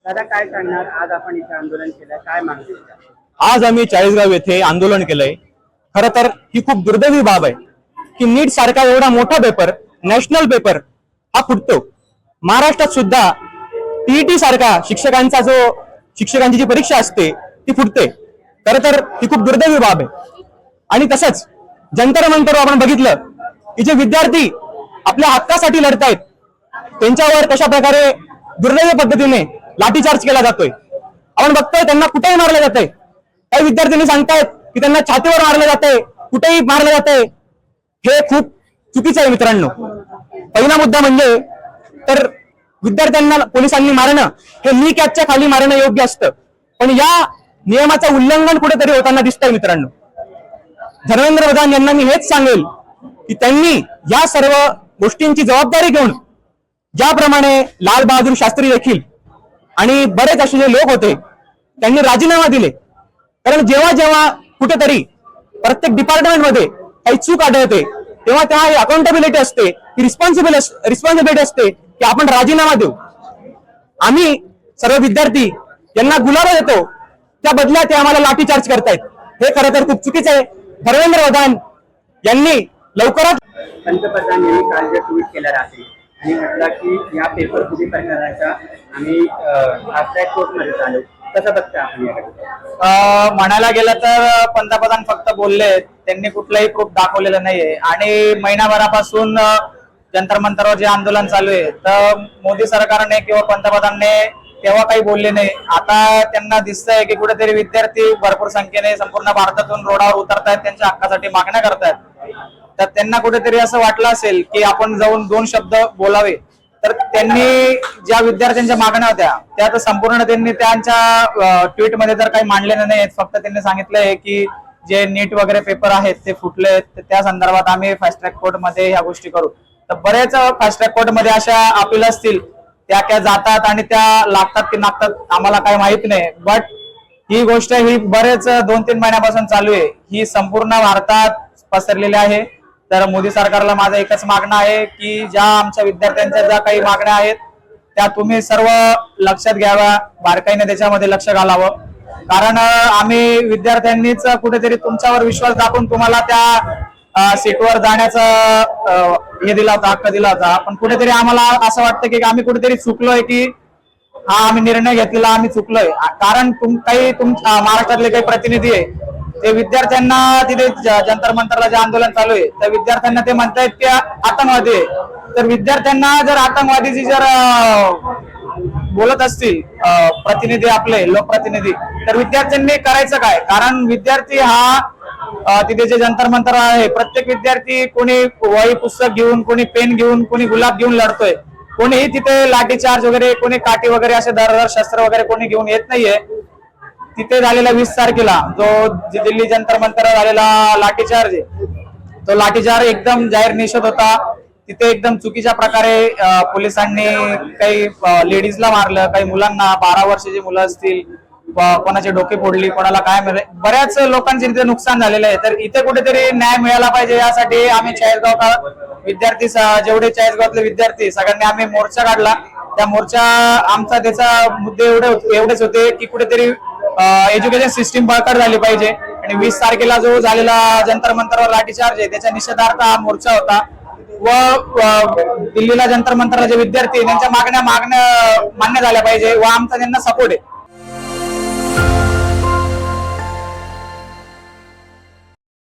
दादा काय सांगणार? आज आपण इथे आंदोलन केलं, काय मागणी? आज आम्ही चाळीसगाव येथे आंदोलन केलंय. खरं तर ही खूप दुर्दैवी बाब आहे की नीट सारखा एवढा मोठा पेपर, नॅशनल पेपर हा फुटतो. महाराष्ट्रात सुद्धा टीईटी सारखा शिक्षकांची जी परीक्षा असते ती फुटते. खरं तर ही खूप दुर्दैवी बाब आहे. आणि तसंच जंतर मंतर आपण बघितलं की जे विद्यार्थी आपल्या हक्कासाठी लढतायत त्यांच्यावर कशा प्रकारे दुर्दैवी पद्धतीने लाठीचार्ज केला जातोय. आपण बघतोय त्यांना कुठेही मारलं जातंय. काही विद्यार्थ्यांनी सांगतायत की त्यांना छातीवर मारलं जातंय, कुठेही मारलं जातंय. हे खूप चुकीचं आहे मित्रांनो. पहिला मुद्दा म्हणजे तर विद्यार्थ्यांना पोलिसांनी मारणं हे नी कॅपच्या खाली मारणं योग्य असतं, पण या नियमाचं उल्लंघन कुठेतरी होताना दिसतंय मित्रांनो. धर्मेंद्र प्रधान यांना मी हेच सांगेल की त्यांनी या सर्व गोष्टींची जबाबदारी घेऊन ज्याप्रमाणे लाल बहादूर शास्त्री देखील आणि बरेच असे जे लोक होते त्यांनी राजीनामा दिले. कारण जेव्हा जेव्हा कुठेतरी प्रत्येक डिपार्टमेंटमध्ये काही चूक आढळते तेव्हा तेव्हा ही अकाउंटेबिलिटी असते, ही रिस्पॉन्सिबिलिटी असते की आपण राजीनामा देऊ. आम्ही सर्व विद्यार्थी यांना गुलाब देतो, त्या बदल्यात ते आम्हाला लाठीचार्ज करतायत. हे खरं तर खूप चुकीचं आहे. धर्मेंद्र प्रधान यांनी लवकरच पंतप्रधान यांनी काल जे ट्विट केलं रात्री आणि म्हटलं की या पेपर फुटी प्रकरणाचा आम्ही फास्ट कोर्टमध्ये चालू. कसं बघता आपण याकडे? म्हणायला गेलं तर पंतप्रधान फक्त बोलले, त्यांनी कुठलंही प्रूफ दाखवलेलं नाहीये. आणि महिनाभरापासून जंतर मंतरवर जे आंदोलन चालू आहे तर मोदी सरकारने किंवा पंतप्रधानने तेव्हा काही बोलले नाही. आता त्यांना दिसतंय की कुठेतरी विद्यार्थी भरपूर संख्येने संपूर्ण भारतातून रोडावर उतरतायत, त्यांच्या हक्कासाठी मागण्या करतायत. तर त्यांना कुठेतरी असं वाटलं असेल की आपण जाऊन दोन शब्द बोलावे. तर त्यांनी ज्या विद्यार्थ्यांच्या मागण्या होत्या त्या तर संपूर्ण त्यांनी त्यांच्या ट्विटमध्ये तर काही मांडलेलं नाही. फक्त त्यांनी सांगितलंय की जे नीट वगैरे पेपर आहेत ते फुटले, त्या संदर्भात आम्ही फास्ट ट्रॅक कोर्टमध्ये ह्या गोष्टी करू. तर बरेच फास्ट ट्रॅक कोर्टमध्ये अशा अपील असतील, त्या जातात आणि त्या लागतात की नागतात आम्हाला काही माहित नाही. बट ही गोष्ट ही बरेच 2-3 महिन्यापासून चालू आहे, ही संपूर्ण भारतात पसरलेली आहे. तर मोदी सरकारला माझं एकच मागणं आहे की ज्या आमच्या विद्यार्थ्यांच्या ज्या काही मागण्या आहेत त्या तुम्ही सर्व लक्षात घ्याव्या, बारकाईने त्याच्यामध्ये लक्ष घालावं. कारण आम्ही विद्यार्थ्यांनीच कुठेतरी तुमच्यावर विश्वास दाखवून तुम्हाला त्या सीटवर जाण्याचा हे दिला होता, हक्क दिला होता. पण कुठेतरी आम्हाला असं वाटतं की आम्ही कुठेतरी चुकलोय, की हा आम्ही निर्णय घेतलेला आम्ही चुकलोय. कारण महाराष्ट्रातले काही प्रतिनिधी आहे ते विद्यार्थ्यांना तिथे जंतर मंतरला जे आंदोलन चालू आहे त्या विद्यार्थ्यांना ते म्हणतायत की आतंकवादी आहे. तर विद्यार्थ्यांना जर आतंकवादीची जर बोलत असतील प्रतिनिधी, आपले लोकप्रतिनिधी, तर विद्यार्थ्यांनी करायचं काय? कारण विद्यार्थी हा तिथे जे जंतर मंतर आहे, प्रत्येक विद्यार्थी कोणी वही पुस्तक घेऊन, कोणी पेन घेऊन, कोणी गुलाब घेऊन लढतोय. कोणीही तिथे लाठीचार्ज वगैरे, कोणी काठी वगैरे असे धारदार शस्त्र वगैरे कोणी घेऊन येत नाहीये. तिथे झालेला 20 तारखेला जो दिल्ली जंतर मंतर झालेला लाठीचार्ज आहे तो लाठीचार्ज एकदम जाहीर निषेध होता. तिथे एकदम चुकीच्या प्रकारे पोलिसांनी काही लेडीजला मारलं, काही मुलांना, 12 वर्षाची मुलं असतील, कोणाचे डोके फोडली, कोणाला काय मिळाले, बऱ्याच लोकांचे तिथे नुकसान झालेलं आहे. तर इथे कुठेतरी न्याय मिळाला पाहिजे, यासाठी आम्ही चाळीसगाव विद्यार्थी, जेवढे चाळीसगावातले विद्यार्थी सगळ्यांनी आम्ही मोर्चा काढला. त्या मोर्चा आमचा त्याचा मुद्दे एवढेच होते की कुठेतरी एज्युकेशन सिस्टीम बळकट झाली पाहिजे. आणि 20 तारखेला जो झालेला जंतर मंतरवर लाठीचार्ज आहे त्याच्या निषेधार्थ हा मोर्चा होता. व दिल्लीला जंतर मंतरला जे विद्यार्थी त्यांच्या मागण्या मान्य झाल्या पाहिजे व आमचा त्यांना सपोर्ट आहे.